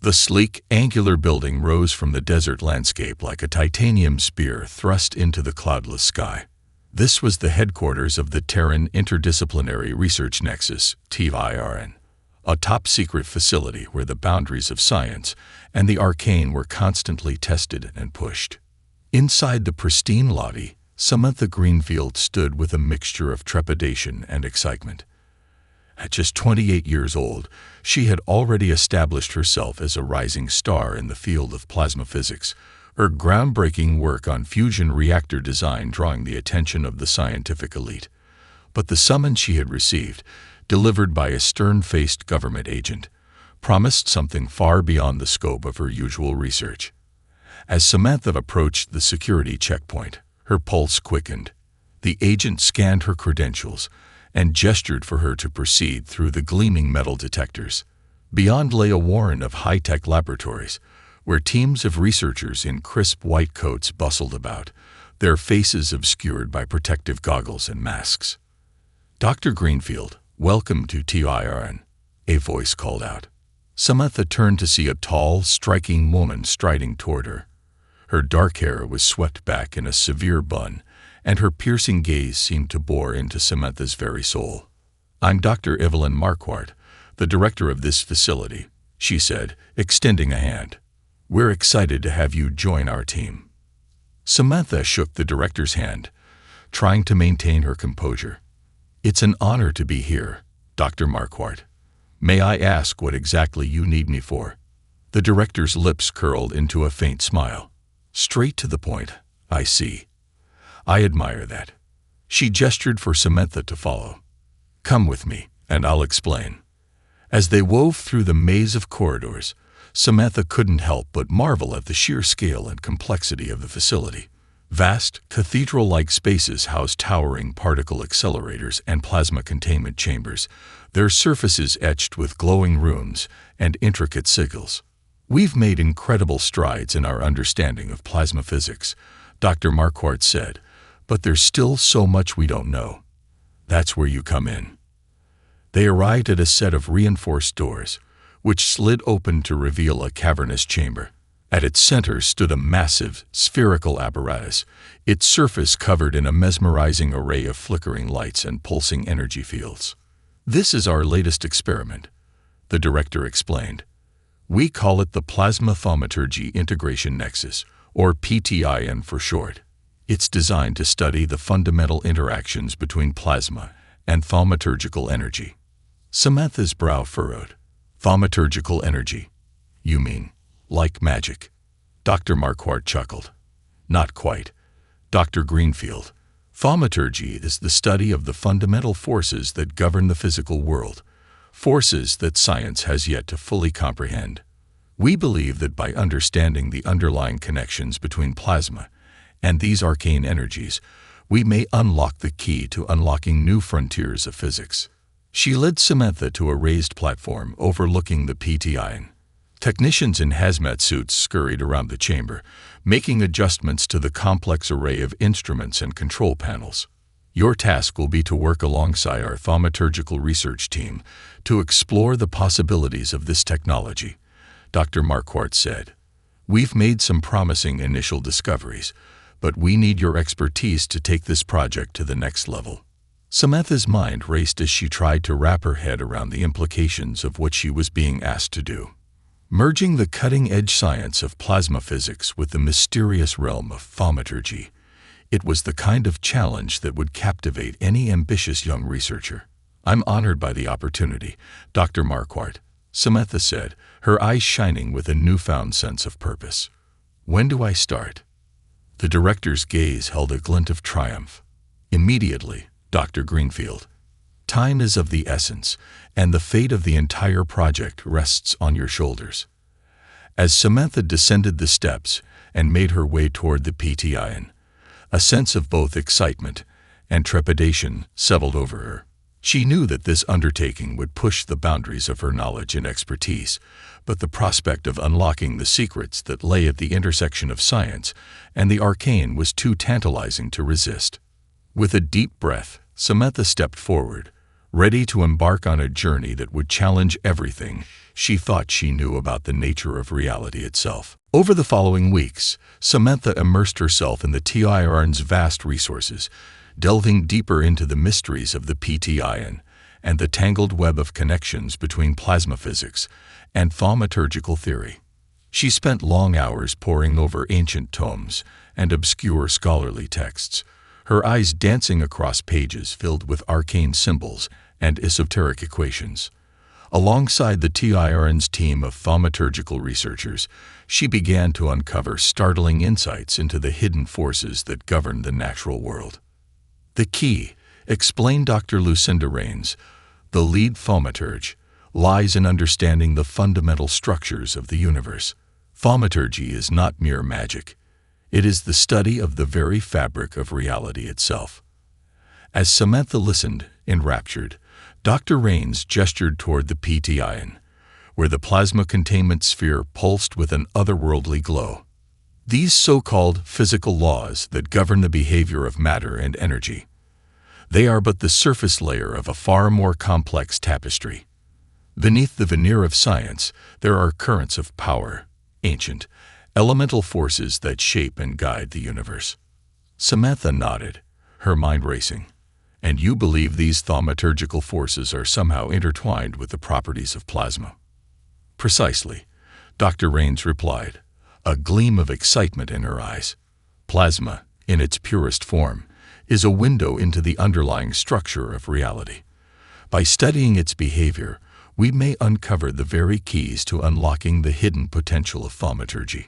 The sleek, angular building rose from the desert landscape like a titanium spear thrust into the cloudless sky. This was the headquarters of the Terran Interdisciplinary Research Nexus, TIRN, a top-secret facility where the boundaries of science and the arcane were constantly tested and pushed. Inside the pristine lobby, Samantha Greenfield stood with a mixture of trepidation and excitement. At just 28 years old, she had already established herself as a rising star in the field of plasma physics, her groundbreaking work on fusion reactor design drawing the attention of the scientific elite. But the summons she had received, delivered by a stern-faced government agent, promised something far beyond the scope of her usual research. As Samantha approached the security checkpoint, her pulse quickened. The agent scanned her credentials and gestured for her to proceed through the gleaming metal detectors. Beyond lay a warren of high-tech laboratories, where teams of researchers in crisp white coats bustled about, their faces obscured by protective goggles and masks. "Dr. Greenfield, welcome to TIRN," a voice called out. Samantha turned to see a tall, striking woman striding toward her. Her dark hair was swept back in a severe bun, and her piercing gaze seemed to bore into Samantha's very soul. "I'm Dr. Evelyn Marquardt, the director of this facility," she said, extending a hand. "We're excited to have you join our team." Samantha shook the director's hand, trying to maintain her composure. "It's an honor to be here, Dr. Marquardt. May I ask what exactly you need me for?" The director's lips curled into a faint smile. "Straight to the point, I see. I admire that." She gestured for Samantha to follow. "Come with me, and I'll explain." As they wove through the maze of corridors, Samantha couldn't help but marvel at the sheer scale and complexity of the facility. Vast, cathedral-like spaces housed towering particle accelerators and plasma containment chambers, their surfaces etched with glowing runes and intricate sigils. "We've made incredible strides in our understanding of plasma physics," Dr. Marquardt said, "but there's still so much we don't know. That's where you come in." They arrived at a set of reinforced doors, which slid open to reveal a cavernous chamber. At its center stood a massive, spherical apparatus, its surface covered in a mesmerizing array of flickering lights and pulsing energy fields. "This is our latest experiment," the director explained. "We call it the Plasma Thaumaturgy Integration Nexus, or PTIN for short. It's designed to study the fundamental interactions between plasma and thaumaturgical energy." Samantha's brow furrowed. "Thaumaturgical energy? You mean, like magic?" Dr. Marquardt chuckled. "Not quite, Dr. Greenfield. Thaumaturgy is the study of the fundamental forces that govern the physical world, forces that science has yet to fully comprehend. We believe that by understanding the underlying connections between plasma and these arcane energies, we may unlock the key to unlocking new frontiers of physics." She led Samantha to a raised platform overlooking the PTIN. Technicians in hazmat suits scurried around the chamber, making adjustments to the complex array of instruments and control panels. "Your task will be to work alongside our thaumaturgical research team to explore the possibilities of this technology," Dr. Marquardt said. "We've made some promising initial discoveries, but we need your expertise to take this project to the next level." Samantha's mind raced as she tried to wrap her head around the implications of what she was being asked to do. Merging the cutting-edge science of plasma physics with the mysterious realm of thaumaturgy, it was the kind of challenge that would captivate any ambitious young researcher. "I'm honored by the opportunity, Dr. Marquardt," Samantha said, her eyes shining with a newfound sense of purpose. "When do I start?" The director's gaze held a glint of triumph. "Immediately, Dr. Greenfield. Time is of the essence, and the fate of the entire project rests on your shoulders." As Samantha descended the steps and made her way toward the PTIN, a sense of both excitement and trepidation settled over her. She knew that this undertaking would push the boundaries of her knowledge and expertise, but the prospect of unlocking the secrets that lay at the intersection of science and the arcane was too tantalizing to resist. With a deep breath, Samantha stepped forward, ready to embark on a journey that would challenge everything she thought she knew about the nature of reality itself. Over the following weeks, Samantha immersed herself in the TIRN's vast resources, delving deeper into the mysteries of the PTIN and the tangled web of connections between plasma physics and thaumaturgical theory. She spent long hours poring over ancient tomes and obscure scholarly texts, her eyes dancing across pages filled with arcane symbols and esoteric equations. Alongside the TIRN's team of thaumaturgical researchers, she began to uncover startling insights into the hidden forces that govern the natural world. The key, explained Dr. Lucinda Rains, the lead thaumaturge, lies in understanding the fundamental structures of the universe. Thaumaturgy is not mere magic. It is the study of the very fabric of reality itself. As Samantha listened, enraptured, Dr. Rains gestured toward the PTIN, where the plasma containment sphere pulsed with an otherworldly glow. These so-called physical laws that govern the behavior of matter and energy, they are but the surface layer of a far more complex tapestry. Beneath the veneer of science, there are currents of power, ancient, elemental forces that shape and guide the universe. Samantha nodded, her mind racing. And you believe these thaumaturgical forces are somehow intertwined with the properties of plasma? Precisely, Dr. Rains replied, a gleam of excitement in her eyes. Plasma, in its purest form, is a window into the underlying structure of reality. By studying its behavior, we may uncover the very keys to unlocking the hidden potential of thaumaturgy.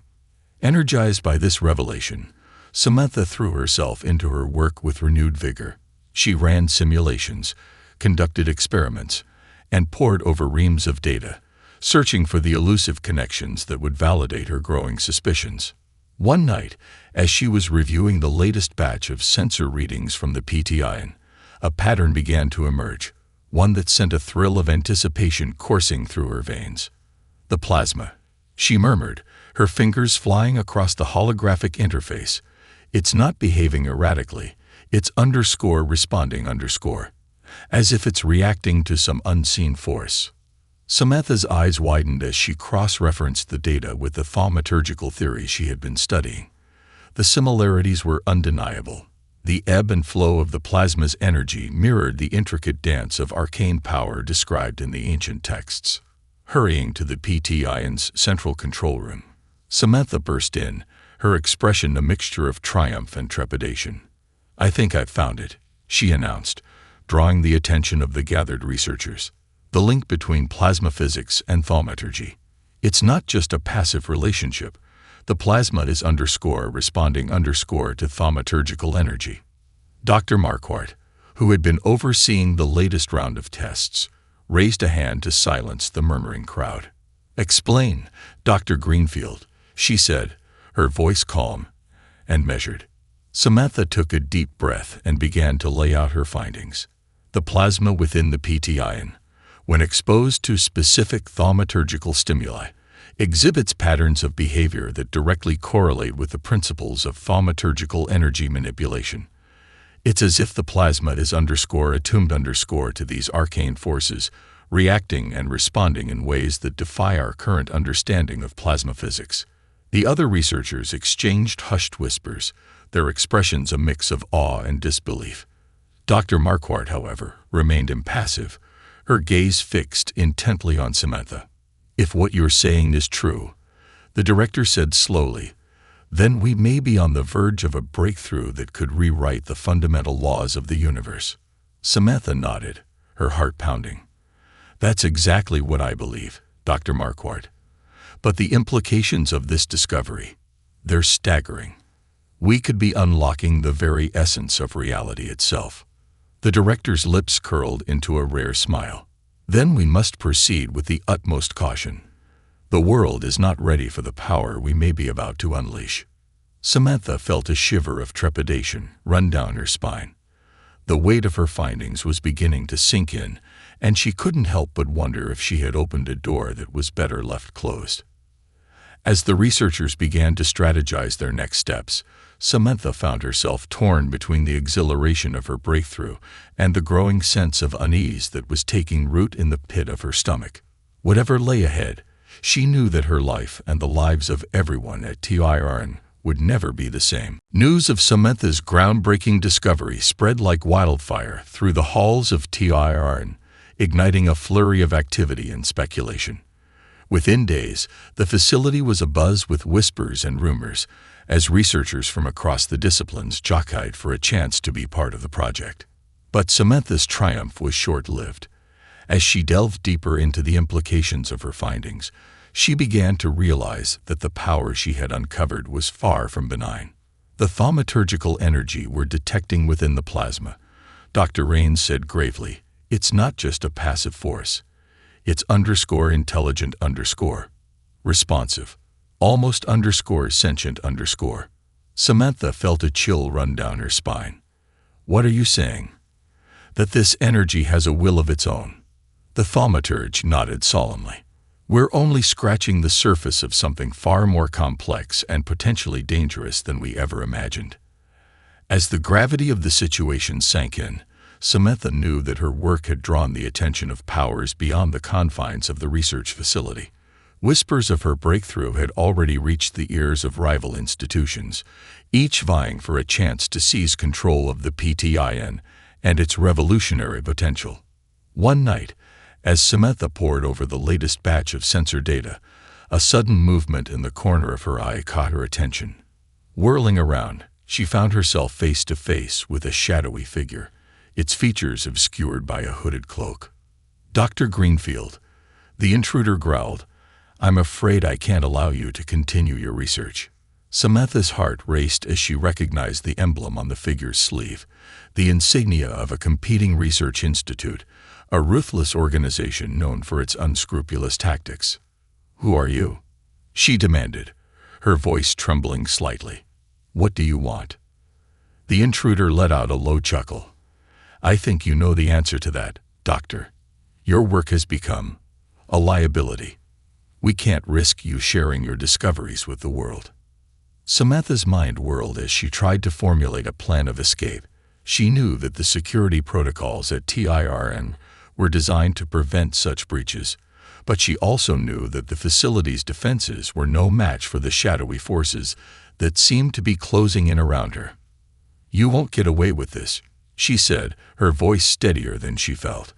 Energized by this revelation, Samantha threw herself into her work with renewed vigor. She ran simulations, conducted experiments, and pored over reams of data, searching for the elusive connections that would validate her growing suspicions. One night, as she was reviewing the latest batch of sensor readings from the PTIN, a pattern began to emerge, one that sent a thrill of anticipation coursing through her veins. The plasma, she murmured, her fingers flying across the holographic interface. It's not behaving erratically. It's responding, as if it's reacting to some unseen force. Samantha's eyes widened as she cross-referenced the data with the thaumaturgical theory she had been studying. The similarities were undeniable. The ebb and flow of the plasma's energy mirrored the intricate dance of arcane power described in the ancient texts. Hurrying to the PTIN's central control room, Samantha burst in, her expression a mixture of triumph and trepidation. I think I've found it, she announced, drawing the attention of the gathered researchers. The link between plasma physics and thaumaturgy. It's not just a passive relationship. The plasma is responding to thaumaturgical energy. Dr. Marquardt, who had been overseeing the latest round of tests, raised a hand to silence the murmuring crowd. Explain, Dr. Greenfield, she said, her voice calm and measured. Samantha took a deep breath and began to lay out her findings. The plasma within the PTIN, when exposed to specific thaumaturgical stimuli, exhibits patterns of behavior that directly correlate with the principles of thaumaturgical energy manipulation. It's as if the plasma is attuned to these arcane forces, reacting and responding in ways that defy our current understanding of plasma physics. The other researchers exchanged hushed whispers, their expressions a mix of awe and disbelief. Dr. Marquardt, however, remained impassive, her gaze fixed intently on Samantha. If what you're saying is true, the director said slowly, then we may be on the verge of a breakthrough that could rewrite the fundamental laws of the universe. Samantha nodded, her heart pounding. That's exactly what I believe, Dr. Marquardt. But the implications of this discovery, they're staggering. We could be unlocking the very essence of reality itself. The director's lips curled into a rare smile. Then we must proceed with the utmost caution. The world is not ready for the power we may be about to unleash. Samantha felt a shiver of trepidation run down her spine. The weight of her findings was beginning to sink in, and she couldn't help but wonder if she had opened a door that was better left closed. As the researchers began to strategize their next steps, Samantha found herself torn between the exhilaration of her breakthrough and the growing sense of unease that was taking root in the pit of her stomach. Whatever lay ahead, she knew that her life and the lives of everyone at TIRN would never be the same. News of Samantha's groundbreaking discovery spread like wildfire through the halls of TIRN, igniting a flurry of activity and speculation. Within days, the facility was abuzz with whispers and rumors, as researchers from across the disciplines jockeyed for a chance to be part of the project. But Samantha's triumph was short-lived. As she delved deeper into the implications of her findings, she began to realize that the power she had uncovered was far from benign. The thaumaturgical energy we're detecting within the plasma, Dr. Rains said gravely, it's not just a passive force. It's _intelligent responsive, almost sentient . Samantha felt a chill run down her spine. What are you saying? That this energy has a will of its own? The thaumaturge nodded solemnly. We're only scratching the surface of something far more complex and potentially dangerous than we ever imagined. As the gravity of the situation sank in, Samantha knew that her work had drawn the attention of powers beyond the confines of the research facility. Whispers of her breakthrough had already reached the ears of rival institutions, each vying for a chance to seize control of the PTIN and its revolutionary potential. One night, as Samantha pored over the latest batch of sensor data, a sudden movement in the corner of her eye caught her attention. Whirling around, she found herself face to face with a shadowy figure, its features obscured by a hooded cloak. Dr. Greenfield, the intruder growled, I'm afraid I can't allow you to continue your research. Samantha's heart raced as she recognized the emblem on the figure's sleeve, the insignia of a competing research institute, a ruthless organization known for its unscrupulous tactics. Who are you? She demanded, her voice trembling slightly. What do you want? The intruder let out a low chuckle. I think you know the answer to that, Doctor. Your work has become a liability. We can't risk you sharing your discoveries with the world. Samantha's mind whirled as she tried to formulate a plan of escape. She knew that the security protocols at TIRN were designed to prevent such breaches, but she also knew that the facility's defenses were no match for the shadowy forces that seemed to be closing in around her. You won't get away with this, she said, her voice steadier than she felt.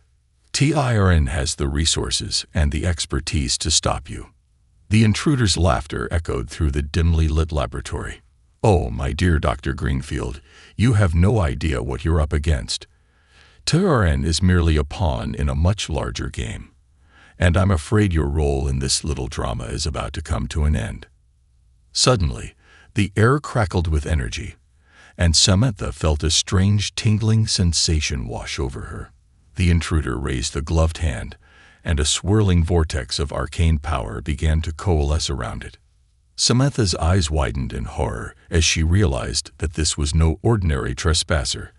TIRN has the resources and the expertise to stop you. The intruder's laughter echoed through the dimly lit laboratory. Oh, my dear Dr. Greenfield, you have no idea what you're up against. TIRN is merely a pawn in a much larger game, and I'm afraid your role in this little drama is about to come to an end. Suddenly, the air crackled with energy, and Samantha felt a strange tingling sensation wash over her. The intruder raised a gloved hand, and a swirling vortex of arcane power began to coalesce around it. Samantha's eyes widened in horror as she realized that this was no ordinary trespasser.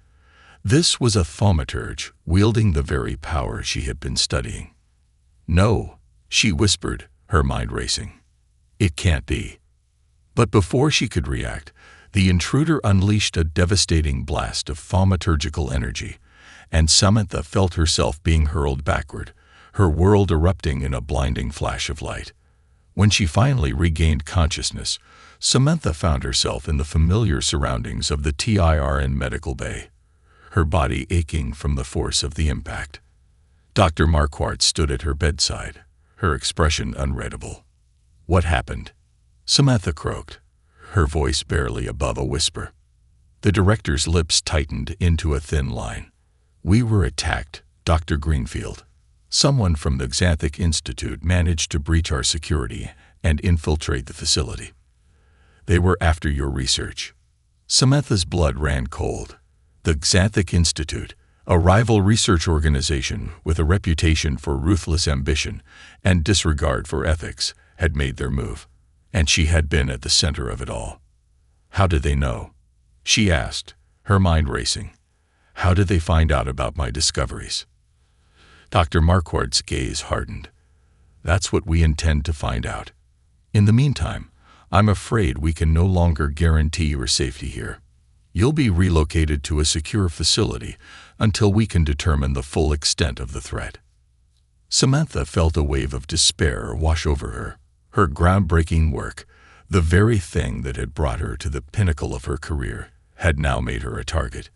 This was a thaumaturge wielding the very power she had been studying. No, she whispered, her mind racing. It can't be. But before she could react, the intruder unleashed a devastating blast of thaumaturgical energy, and Samantha felt herself being hurled backward, her world erupting in a blinding flash of light. When she finally regained consciousness, Samantha found herself in the familiar surroundings of the TIRN medical bay, her body aching from the force of the impact. Dr. Marquardt stood at her bedside, her expression unreadable. What happened? Samantha croaked, her voice barely above a whisper. The director's lips tightened into a thin line. We were attacked, Dr. Greenfield. Someone from the Galactic Institute managed to breach our security and infiltrate the facility. They were after your research. Samantha's blood ran cold. The Galactic Institute, a rival research organization with a reputation for ruthless ambition and disregard for ethics, had made their move, and she had been at the center of it all. How did they know? She asked, her mind racing. How did they find out about my discoveries? Dr. Marquardt's gaze hardened. That's what we intend to find out. In the meantime, I'm afraid we can no longer guarantee your safety here. You'll be relocated to a secure facility until we can determine the full extent of the threat." Samantha felt a wave of despair wash over her. Her groundbreaking work, the very thing that had brought her to the pinnacle of her career, had now made her a target.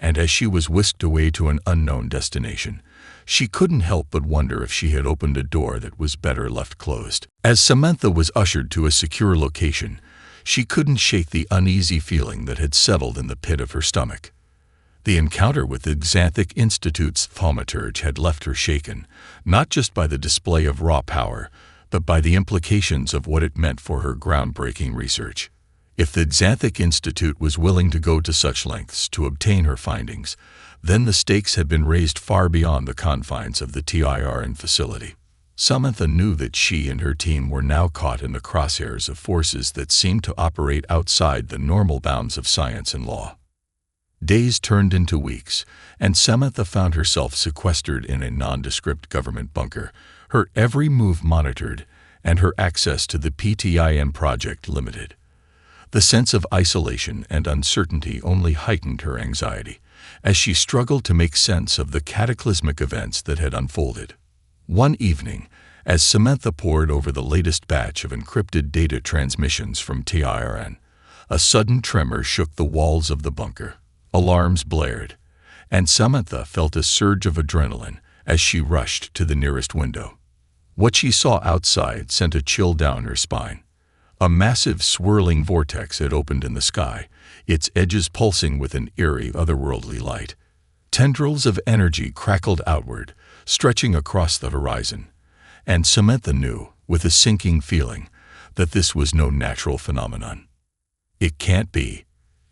And as she was whisked away to an unknown destination, she couldn't help but wonder if she had opened a door that was better left closed. As Samantha was ushered to a secure location, she couldn't shake the uneasy feeling that had settled in the pit of her stomach. The encounter with the Galactic Institute's thaumaturge had left her shaken, not just by the display of raw power, but by the implications of what it meant for her groundbreaking research. If the Galactic Institute was willing to go to such lengths to obtain her findings, then the stakes had been raised far beyond the confines of the TIRN facility. Samantha knew that she and her team were now caught in the crosshairs of forces that seemed to operate outside the normal bounds of science and law. Days turned into weeks, and Samantha found herself sequestered in a nondescript government bunker, her every move monitored, and her access to the PTIM project limited. The sense of isolation and uncertainty only heightened her anxiety as she struggled to make sense of the cataclysmic events that had unfolded. One evening, as Samantha pored over the latest batch of encrypted data transmissions from TIRN, a sudden tremor shook the walls of the bunker. Alarms blared, and Samantha felt a surge of adrenaline as she rushed to the nearest window. What she saw outside sent a chill down her spine. A massive swirling vortex had opened in the sky, its edges pulsing with an eerie, otherworldly light. Tendrils of energy crackled outward, stretching across the horizon, and Samantha knew, with a sinking feeling, that this was no natural phenomenon. "It can't be,"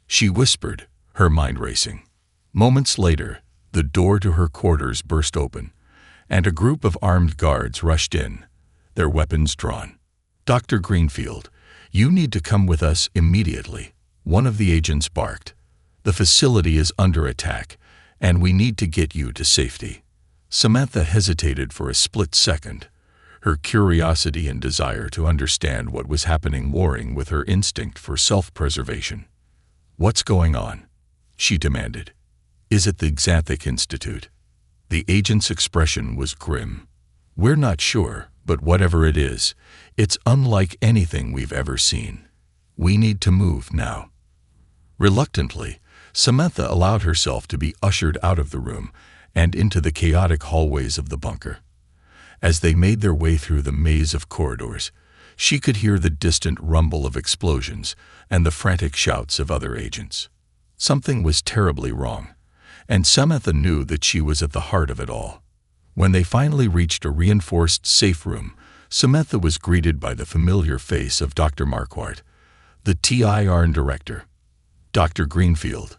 she whispered, her mind racing. Moments later, the door to her quarters burst open, and a group of armed guards rushed in, their weapons drawn. "Dr. Greenfield, you need to come with us immediately," one of the agents barked. "The facility is under attack, and we need to get you to safety." Samantha hesitated for a split second, her curiosity and desire to understand what was happening warring with her instinct for self-preservation. "What's going on?" she demanded. "Is it the Galactic Institute?" The agent's expression was grim. "We're not sure, but whatever it is, it's unlike anything we've ever seen. We need to move now." Reluctantly, Samantha allowed herself to be ushered out of the room and into the chaotic hallways of the bunker. As they made their way through the maze of corridors, she could hear the distant rumble of explosions and the frantic shouts of other agents. Something was terribly wrong, and Samantha knew that she was at the heart of it all. When they finally reached a reinforced safe room, Samantha was greeted by the familiar face of Dr. Marquardt, the TIRN director. "Dr. Greenfield,"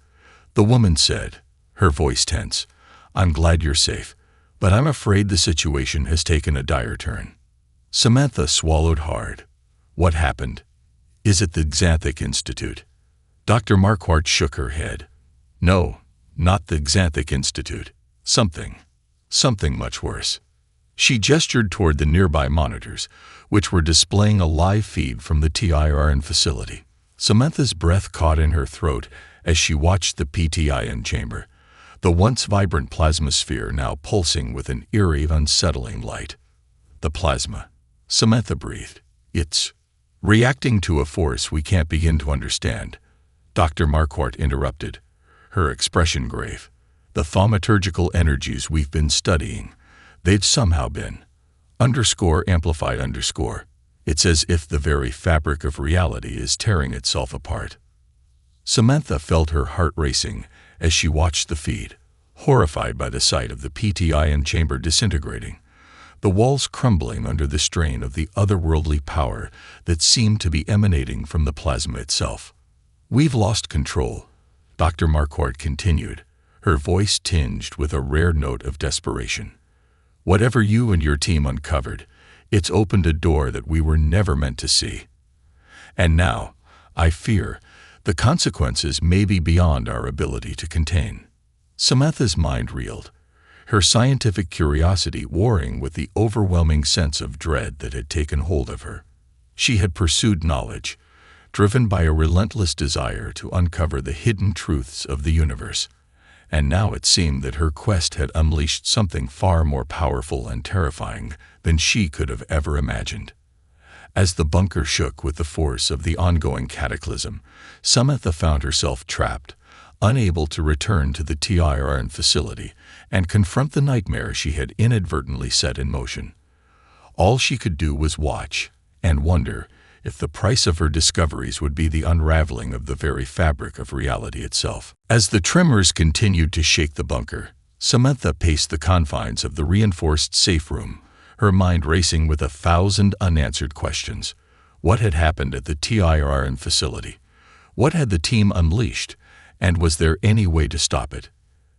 the woman said, her voice tense, "I'm glad you're safe, but I'm afraid the situation has taken a dire turn." Samantha swallowed hard. "What happened? Is it the Galactic Institute?" Dr. Marquardt shook her head. "No, not the Galactic Institute. Something much worse." She gestured toward the nearby monitors, which were displaying a live feed from the TIRN facility. Samantha's breath caught in her throat as she watched the PTIN chamber, the once vibrant plasma sphere now pulsing with an eerie, unsettling light. "The plasma," Samantha breathed. "It's reacting to a force we can't begin to understand," Dr. Marquardt interrupted, her expression grave. "The thaumaturgical energies we've been studying, they've somehow been _amplified _. It's as if the very fabric of reality is tearing itself apart." Samantha felt her heart racing as she watched the feed, horrified by the sight of the PTIN chamber disintegrating, the walls crumbling under the strain of the otherworldly power that seemed to be emanating from the plasma itself. "We've lost control," Dr. Marquardt continued, her voice tinged with a rare note of desperation. "Whatever you and your team uncovered, it's opened a door that we were never meant to see. And now, I fear, the consequences may be beyond our ability to contain." Samantha's mind reeled, her scientific curiosity warring with the overwhelming sense of dread that had taken hold of her. She had pursued knowledge, driven by a relentless desire to uncover the hidden truths of the universe, and now it seemed that her quest had unleashed something far more powerful and terrifying than she could have ever imagined. As the bunker shook with the force of the ongoing cataclysm, Samantha found herself trapped, unable to return to the TIRN facility and confront the nightmare she had inadvertently set in motion. All she could do was watch and wonder if the price of her discoveries would be the unraveling of the very fabric of reality itself. As the tremors continued to shake the bunker, Samantha paced the confines of the reinforced safe room, her mind racing with 1,000 unanswered questions. What had happened at the TIRN facility? What had the team unleashed? And was there any way to stop it?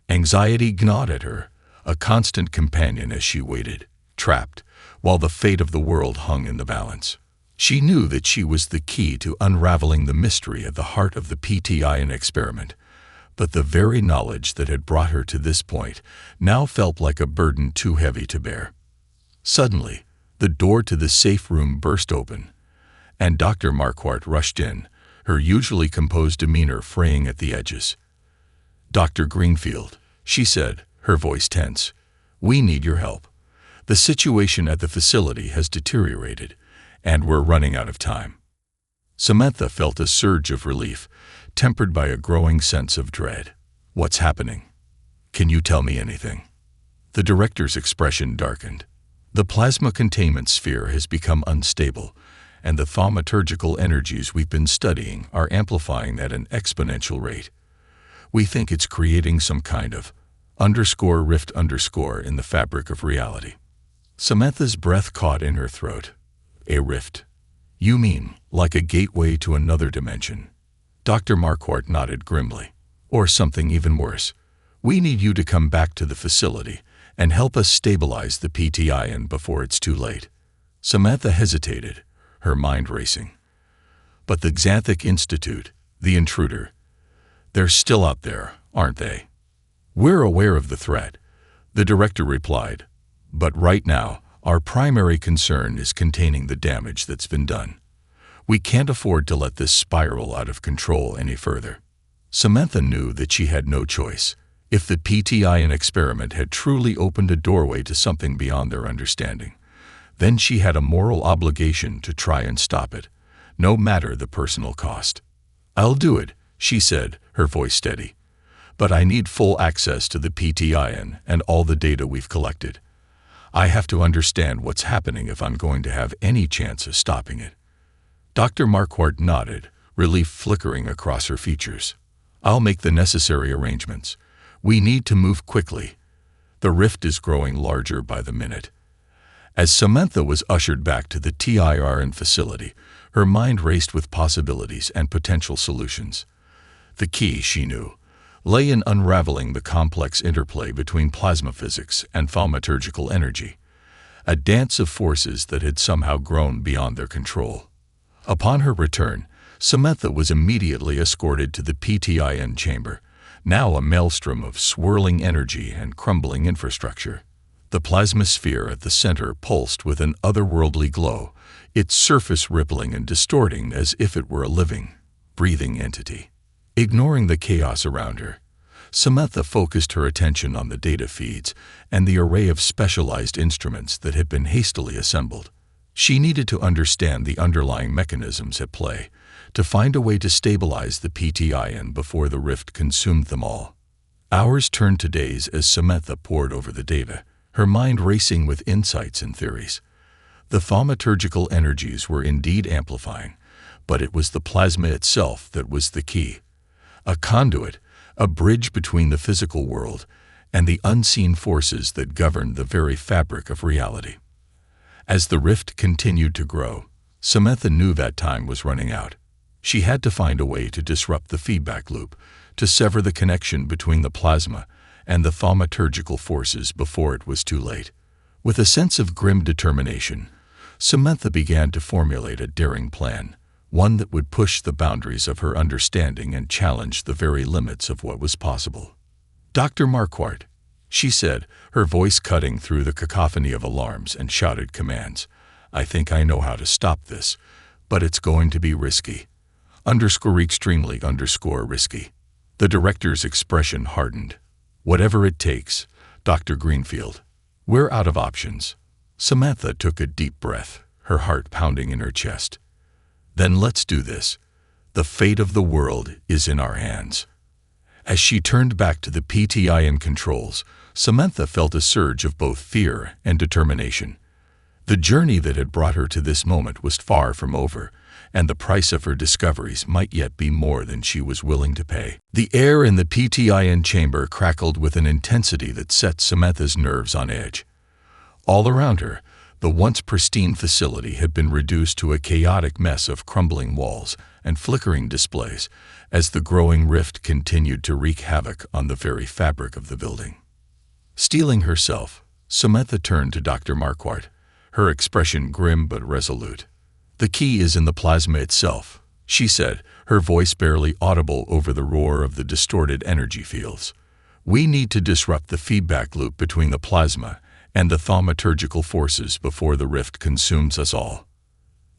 Anxiety gnawed at her, a constant companion as she waited, trapped, while the fate of the world hung in the balance. She knew that she was the key to unraveling the mystery at the heart of the PTIN experiment, but the very knowledge that had brought her to this point now felt like a burden too heavy to bear. Suddenly, the door to the safe room burst open, and Dr. Marquardt rushed in, her usually composed demeanor fraying at the edges. "Dr. Greenfield," she said, her voice tense, "we need your help. The situation at the facility has deteriorated, and we're running out of time." Samantha felt a surge of relief, tempered by a growing sense of dread. "What's happening? Can you tell me anything?" The director's expression darkened. "The plasma containment sphere has become unstable, and the thaumaturgical energies we've been studying are amplifying at an exponential rate. We think it's creating some kind of _rift in the fabric of reality." Samantha's breath caught in her throat. "A rift? You mean like a gateway to another dimension?" Dr. Marquardt nodded grimly. "Or something even worse. We need you to come back to the facility and help us stabilize the PTIN before it's too late." Samantha hesitated, her mind racing. "But the Xanthic Institute, the intruder, they're still out there, aren't they?" "We're aware of the threat," the director replied, "but right now, our primary concern is containing the damage that's been done. We can't afford to let this spiral out of control any further." Samantha knew that she had no choice. If the PTIN experiment had truly opened a doorway to something beyond their understanding, then she had a moral obligation to try and stop it, no matter the personal cost. "I'll do it," she said, her voice steady. "But I need full access to the PTIN and all the data we've collected. I have to understand what's happening if I'm going to have any chance of stopping it." Dr. Marquardt nodded, relief flickering across her features. "I'll make the necessary arrangements. We need to move quickly. The rift is growing larger by the minute." As Samantha was ushered back to the TIRN facility, her mind raced with possibilities and potential solutions. The key, she knew, lay in unraveling the complex interplay between plasma physics and thaumaturgical energy, a dance of forces that had somehow grown beyond their control. Upon her return, Samantha was immediately escorted to the PTIN chamber, now a maelstrom of swirling energy and crumbling infrastructure. The plasma sphere at the center pulsed with an otherworldly glow, its surface rippling and distorting as if it were a living, breathing entity. Ignoring the chaos around her, Samantha focused her attention on the data feeds and the array of specialized instruments that had been hastily assembled. She needed to understand the underlying mechanisms at play, to find a way to stabilize the PTIN before the rift consumed them all. Hours turned to days as Samantha pored over the data, her mind racing with insights and theories. The thaumaturgical energies were indeed amplifying, but it was the plasma itself that was the key. A conduit, a bridge between the physical world and the unseen forces that govern the very fabric of reality. As the rift continued to grow, Samantha knew that time was running out. She had to find a way to disrupt the feedback loop, to sever the connection between the plasma and the thaumaturgical forces before it was too late. With a sense of grim determination, Samantha began to formulate a daring plan, one that would push the boundaries of her understanding and challenge the very limits of what was possible. "Dr. Marquardt," she said, her voice cutting through the cacophony of alarms and shouted commands, "I think I know how to stop this, But it's going to be risky. Extremely_risky. The director's expression hardened. Whatever it takes, Dr. Greenfield. We're out of options. Samantha took a deep breath, her heart pounding in her chest. Then let's do this. The fate of the world is in our hands. As she turned back to the PTIN controls, Samantha felt a surge of both fear and determination. The journey that had brought her to this moment was far from over, and the price of her discoveries might yet be more than she was willing to pay. The air in the PTIN chamber crackled with an intensity that set Samantha's nerves on edge. All around her, the once pristine facility had been reduced to a chaotic mess of crumbling walls and flickering displays as the growing rift continued to wreak havoc on the very fabric of the building. Steeling herself, Samantha turned to Dr. Marquardt, her expression grim but resolute. "The key is in the plasma itself," she said, her voice barely audible over the roar of the distorted energy fields. "We need to disrupt the feedback loop between the plasma and the thaumaturgical forces before the rift consumes us all."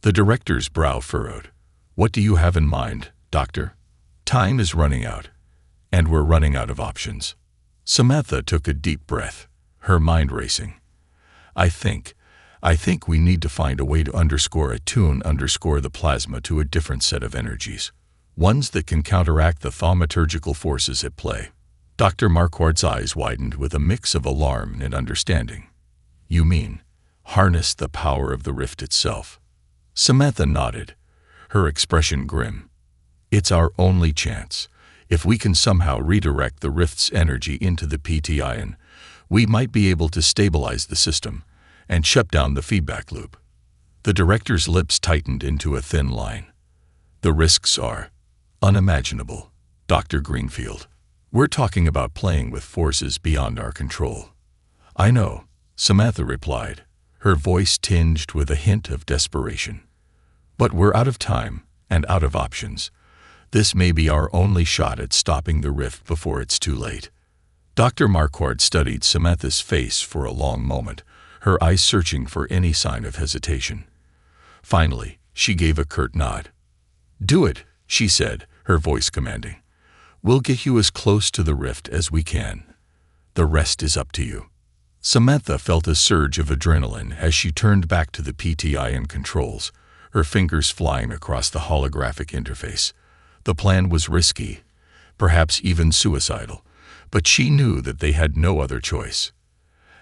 The director's brow furrowed. "What do you have in mind, Doctor?" "Time is running out, and we're running out of options." Samantha took a deep breath, her mind racing. I think we need to find a way to attune the plasma to a different set of energies, ones that can counteract the thaumaturgical forces at play." Dr. Marquardt's eyes widened with a mix of alarm and understanding. "You mean, harness the power of the rift itself?" Samantha nodded, her expression grim. "It's our only chance. If we can somehow redirect the rift's energy into the PTIN, we might be able to stabilize the system and shut down the feedback loop." The director's lips tightened into a thin line. "The risks are unimaginable, Dr. Greenfield. We're talking about playing with forces beyond our control." "I know," Samantha replied, her voice tinged with a hint of desperation. "But we're out of time and out of options. This may be our only shot at stopping the rift before it's too late." Dr. Marquardt studied Samantha's face for a long moment, her eyes searching for any sign of hesitation. Finally, she gave a curt nod. "Do it," she said, her voice commanding. "We'll get you as close to the rift as we can. The rest is up to you." Samantha felt a surge of adrenaline as she turned back to the PTIN controls, her fingers flying across the holographic interface. The plan was risky, perhaps even suicidal, but she knew that they had no other choice.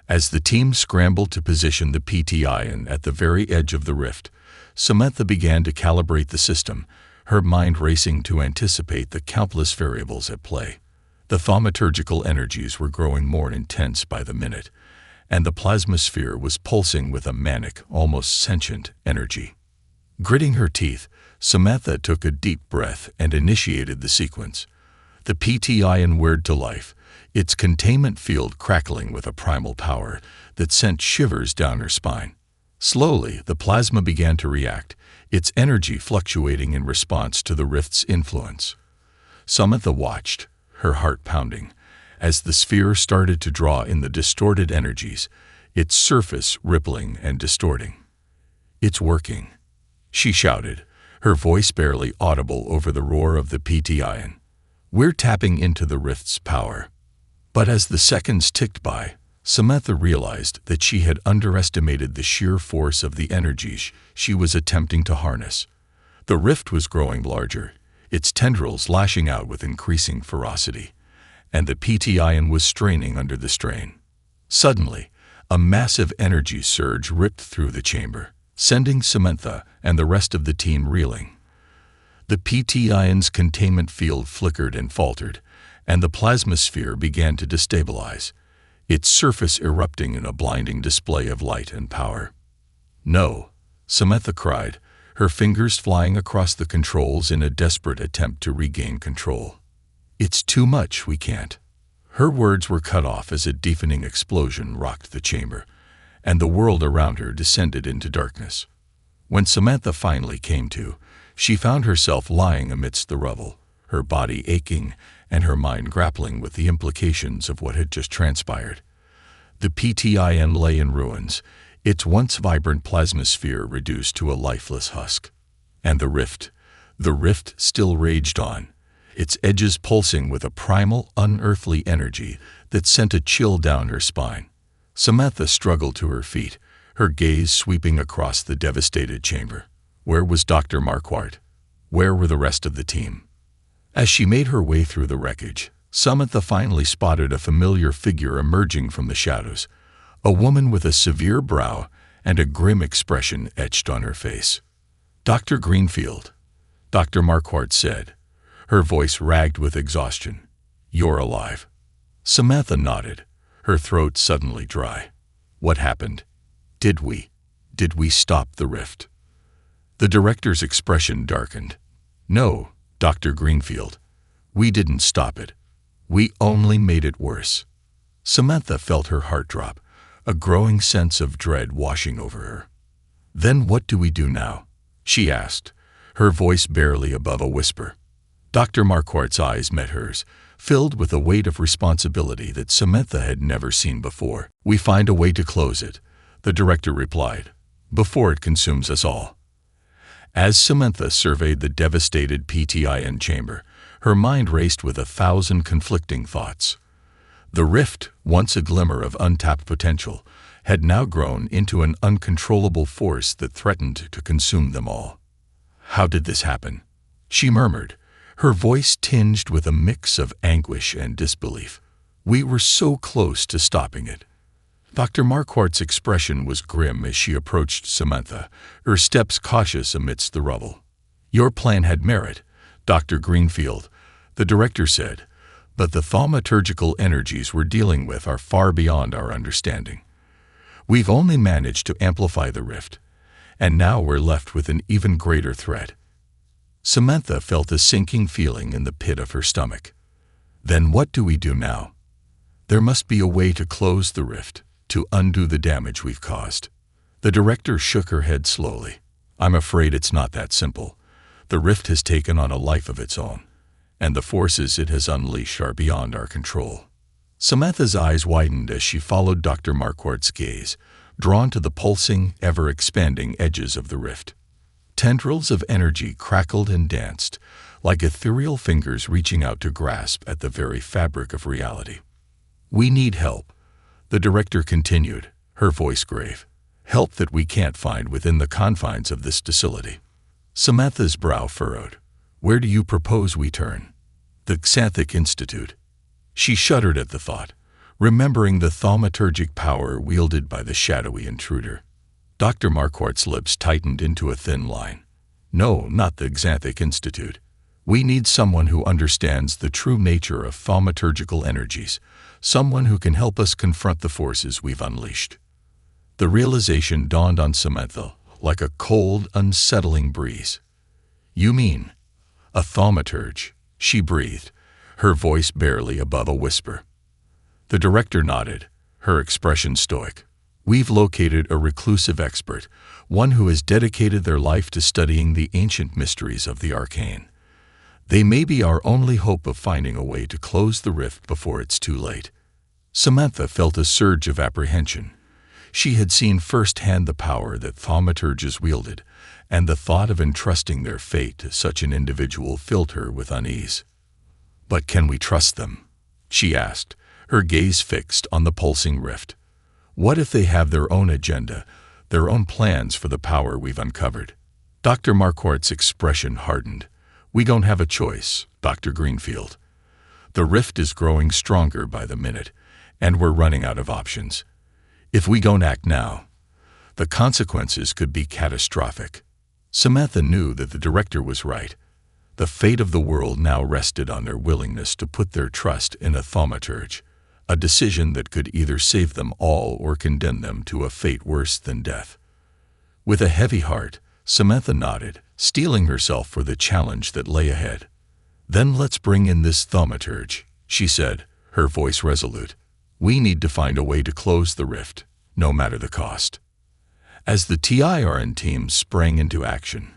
As the team scrambled to position the PTIN at the very edge of the rift, Samantha began to calibrate the system, her mind racing to anticipate the countless variables at play. The thaumaturgical energies were growing more intense by the minute, and the plasmasphere was pulsing with a manic, almost sentient energy. Gritting her teeth, Samantha took a deep breath and initiated the sequence. The PTIN whirred to life, its containment field crackling with a primal power that sent shivers down her spine. Slowly, the plasma began to react, its energy fluctuating in response to the rift's influence. Samantha watched, her heart pounding, as the sphere started to draw in the distorted energies, its surface rippling and distorting. "It's working," she shouted, her voice barely audible over the roar of the PTIN. "We're tapping into the rift's power." But as the seconds ticked by, Samantha realized that she had underestimated the sheer force of the energies she was attempting to harness. The rift was growing larger, its tendrils lashing out with increasing ferocity, and the PTIN was straining under the strain. Suddenly, a massive energy surge ripped through the chamber, sending Samantha and the rest of the team reeling. The PTIN's containment field flickered and faltered, and the plasmasphere began to destabilize, its surface erupting in a blinding display of light and power. "No," Samantha cried, her fingers flying across the controls in a desperate attempt to regain control. "It's too much, we can't." Her words were cut off as a deafening explosion rocked the chamber, and the world around her descended into darkness. When Samantha finally came to, she found herself lying amidst the rubble, her body aching and her mind grappling with the implications of what had just transpired. The PTIN lay in ruins, its once vibrant plasmasphere reduced to a lifeless husk. And the rift still raged on, its edges pulsing with a primal, unearthly energy that sent a chill down her spine. Samantha struggled to her feet, her gaze sweeping across the devastated chamber. Where was Dr. Marquardt? Where were the rest of the team? As she made her way through the wreckage, Samantha finally spotted a familiar figure emerging from the shadows, a woman with a severe brow and a grim expression etched on her face. "Dr. Greenfield," Dr. Marquardt said, her voice ragged with exhaustion. "You're alive." Samantha nodded, her throat suddenly dry. What happened? Did we stop the rift? The director's expression darkened. "No, Dr. Greenfield. We didn't stop it. We only made it worse." Samantha felt her heart drop, a growing sense of dread washing over her. "Then what do we do now?" she asked, her voice barely above a whisper. Dr. Marquardt's eyes met hers, filled with a weight of responsibility that Samantha had never seen before. "We find a way to close it," the director replied, "before it consumes us all." As Samantha surveyed the devastated PTIN chamber, her mind raced with 1,000 conflicting thoughts. The rift, once a glimmer of untapped potential, had now grown into an uncontrollable force that threatened to consume them all. "How did this happen?" she murmured, her voice tinged with a mix of anguish and disbelief. "We were so close to stopping it." Dr. Marquardt's expression was grim as she approached Samantha, her steps cautious amidst the rubble. "Your plan had merit, Dr. Greenfield," the director said, "but the thaumaturgical energies we're dealing with are far beyond our understanding. We've only managed to amplify the rift, and now we're left with an even greater threat." Samantha felt a sinking feeling in the pit of her stomach. "Then what do we do now?" "There must be a way to close the rift, to undo the damage we've caused." The director shook her head slowly. "I'm afraid it's not that simple. The rift has taken on a life of its own, and the forces it has unleashed are beyond our control." Samantha's eyes widened as she followed Dr. Marquardt's gaze, drawn to the pulsing, ever-expanding edges of the rift. Tendrils of energy crackled and danced, like ethereal fingers reaching out to grasp at the very fabric of reality. "We need help," the director continued, her voice grave. "Help that we can't find within the confines of this facility." Samantha's brow furrowed. "Where do you propose we turn?" "The Xanthic Institute." She shuddered at the thought, remembering the thaumaturgic power wielded by the shadowy intruder. Dr. Marquardt's lips tightened into a thin line. "No, not the Xanthic Institute. We need someone who understands the true nature of thaumaturgical energies, someone who can help us confront the forces we've unleashed." The realization dawned on Samantha like a cold, unsettling breeze. "You mean a thaumaturge?" she breathed, her voice barely above a whisper. The director nodded, her expression stoic. "We've located a reclusive expert, one who has dedicated their life to studying the ancient mysteries of the arcane. They may be our only hope of finding a way to close the rift before it's too late." Samantha felt a surge of apprehension. She had seen firsthand the power that thaumaturges wielded, and the thought of entrusting their fate to such an individual filled her with unease. "But can we trust them?" she asked, her gaze fixed on the pulsing rift. "What if they have their own agenda, their own plans for the power we've uncovered?" Dr. Marquardt's expression hardened. "We don't have a choice, Dr. Greenfield. The rift is growing stronger by the minute, and we're running out of options. If we don't act now, the consequences could be catastrophic." Samantha knew that the director was right. The fate of the world now rested on their willingness to put their trust in a thaumaturge, a decision that could either save them all or condemn them to a fate worse than death. With a heavy heart, Samantha nodded, steeling herself for the challenge that lay ahead. "Then let's bring in this thaumaturge," she said, her voice resolute. "We need to find a way to close the rift, no matter the cost." As the TIRN team sprang into action,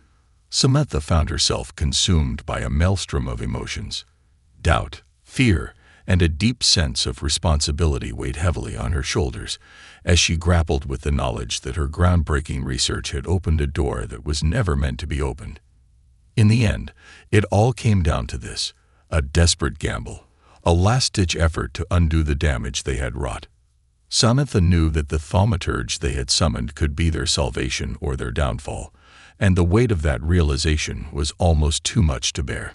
Samantha found herself consumed by a maelstrom of emotions. Doubt, fear, and a deep sense of responsibility weighed heavily on her shoulders as she grappled with the knowledge that her groundbreaking research had opened a door that was never meant to be opened. In the end, it all came down to this: a desperate gamble, a last-ditch effort to undo the damage they had wrought. Samantha knew that the thaumaturge they had summoned could be their salvation or their downfall, and the weight of that realization was almost too much to bear.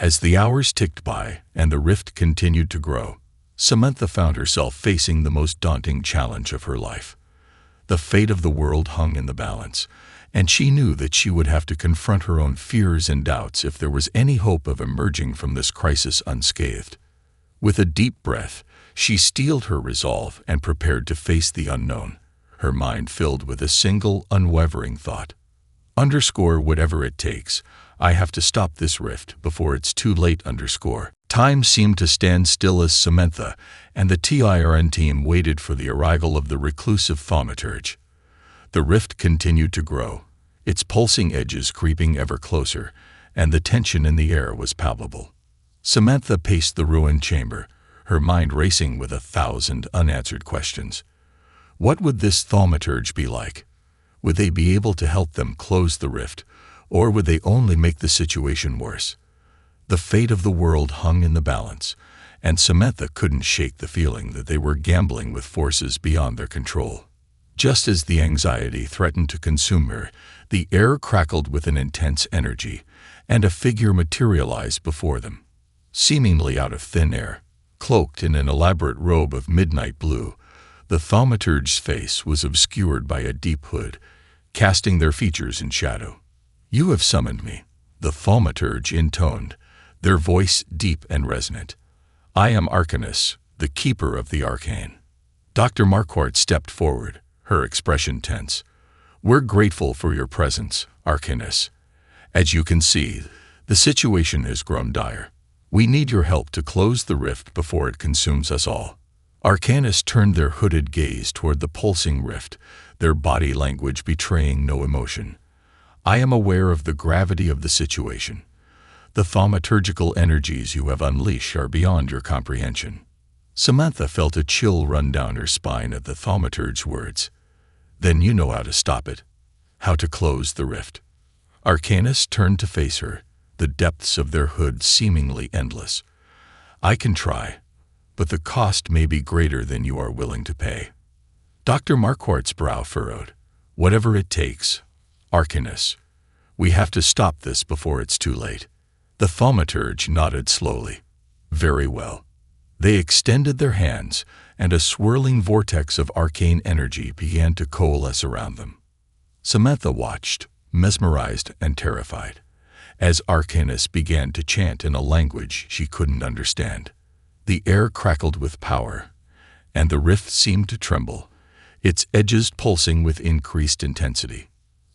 As the hours ticked by and the rift continued to grow, Samantha found herself facing the most daunting challenge of her life. The fate of the world hung in the balance, and she knew that she would have to confront her own fears and doubts if there was any hope of emerging from this crisis unscathed. With a deep breath, she steeled her resolve and prepared to face the unknown, her mind filled with a single, unwavering thought. Whatever it takes, I have to stop this rift before it's too late. Time seemed to stand still as Samantha and the TIRN team waited for the arrival of the reclusive thaumaturge. The rift continued to grow, its pulsing edges creeping ever closer, and the tension in the air was palpable. Samantha paced the ruined chamber, her mind racing with 1,000 unanswered questions. What would this thaumaturge be like? Would they be able to help them close the rift, or would they only make the situation worse? The fate of the world hung in the balance, and Samantha couldn't shake the feeling that they were gambling with forces beyond their control. Just as the anxiety threatened to consume her, the air crackled with an intense energy, and a figure materialized before them. Seemingly out of thin air, cloaked in an elaborate robe of midnight blue, the thaumaturge's face was obscured by a deep hood, casting their features in shadow. "You have summoned me," the thaumaturge intoned, their voice deep and resonant. "I am Arcanus, the keeper of the arcane." Dr. Marquardt stepped forward, her expression tense. "We're grateful for your presence, Arcanus. As you can see, the situation has grown dire. We need your help to close the rift before it consumes us all." Arcanus turned their hooded gaze toward the pulsing rift, their body language betraying no emotion. "I am aware of the gravity of the situation. The thaumaturgical energies you have unleashed are beyond your comprehension." Samantha felt a chill run down her spine at the thaumaturge's words. "Then you know how to stop it, how to close the rift." Arcanus turned to face her, the depths of their hood seemingly endless. "I can try, but the cost may be greater than you are willing to pay." Dr. Marquardt's brow furrowed. "Whatever it takes, Arcanus. We have to stop this before it's too late." The thaumaturge nodded slowly. "Very well." They extended their hands, and a swirling vortex of arcane energy began to coalesce around them. Samantha watched, mesmerized and terrified, as Arcanus began to chant in a language she couldn't understand. The air crackled with power, and the rift seemed to tremble, its edges pulsing with increased intensity.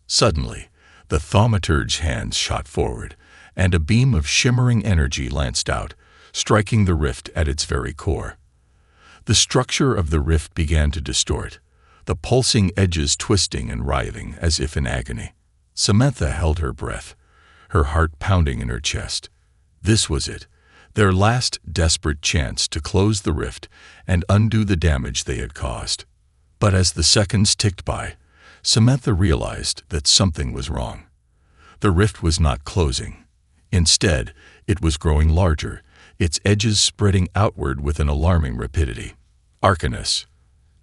Suddenly, the thaumaturge's hands shot forward, and a beam of shimmering energy lanced out, striking the rift at its very core. The structure of the rift began to distort, the pulsing edges twisting and writhing as if in agony. Samantha held her breath, her heart pounding in her chest. This was it, their last desperate chance to close the rift and undo the damage they had caused. But as the seconds ticked by, Samantha realized that something was wrong. The rift was not closing. Instead, it was growing larger, its edges spreading outward with an alarming rapidity. "Arcanus!"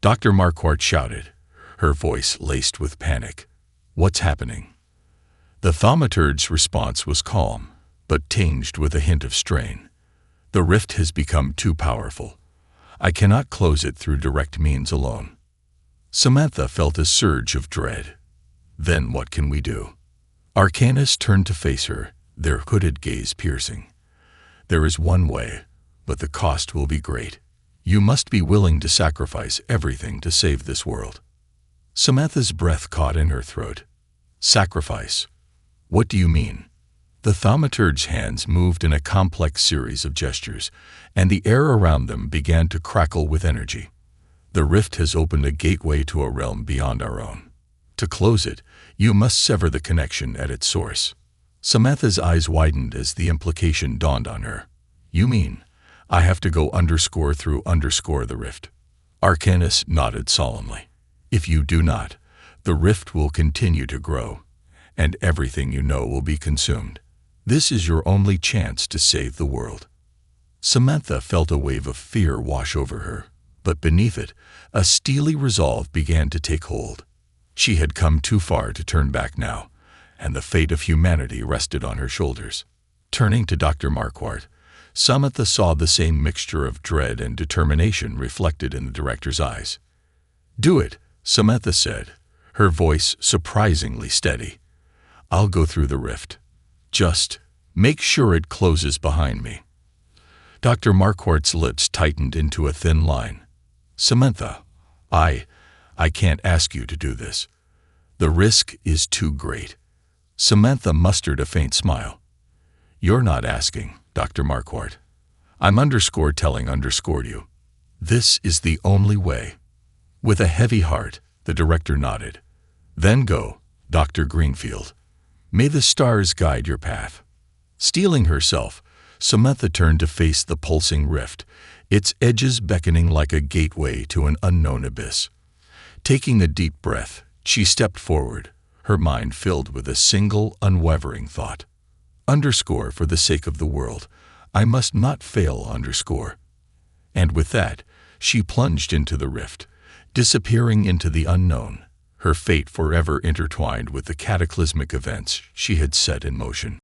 Dr. Marquardt shouted, her voice laced with panic. "What's happening?" The thaumaturge's response was calm, but tinged with a hint of strain. "The rift has become too powerful. I cannot close it through direct means alone." Samantha felt a surge of dread. "Then what can we do?" Arcanus turned to face her, their hooded gaze piercing. "There is one way, but the cost will be great. You must be willing to sacrifice everything to save this world." Samantha's breath caught in her throat. "Sacrifice? What do you mean?" The thaumaturge's hands moved in a complex series of gestures, and the air around them began to crackle with energy. "The rift has opened a gateway to a realm beyond our own. To close it, you must sever the connection at its source." Samantha's eyes widened as the implication dawned on her. "You mean, I have to go through the rift?" Arcanus nodded solemnly. "If you do not, the rift will continue to grow, and everything you know will be consumed. This is your only chance to save the world." Samantha felt a wave of fear wash over her, but beneath it, a steely resolve began to take hold. She had come too far to turn back now, and the fate of humanity rested on her shoulders. Turning to Dr. Marquardt, Samantha saw the same mixture of dread and determination reflected in the director's eyes. "Do it," Samantha said, her voice surprisingly steady. "I'll go through the rift. Just make sure it closes behind me." Dr. Marquardt's lips tightened into a thin line. "Samantha, I can't ask you to do this. The risk is too great." Samantha mustered a faint smile. "You're not asking, Dr. Marquardt. I'm telling you. This is the only way." With a heavy heart, the director nodded. "Then go, Dr. Greenfield. May the stars guide your path." Steeling herself, Samantha turned to face the pulsing rift, its edges beckoning like a gateway to an unknown abyss. Taking a deep breath, she stepped forward, her mind filled with a single unwavering thought. For the sake of the world, I must not fail. And with that, she plunged into the rift, disappearing into the unknown, her fate forever intertwined with the cataclysmic events she had set in motion.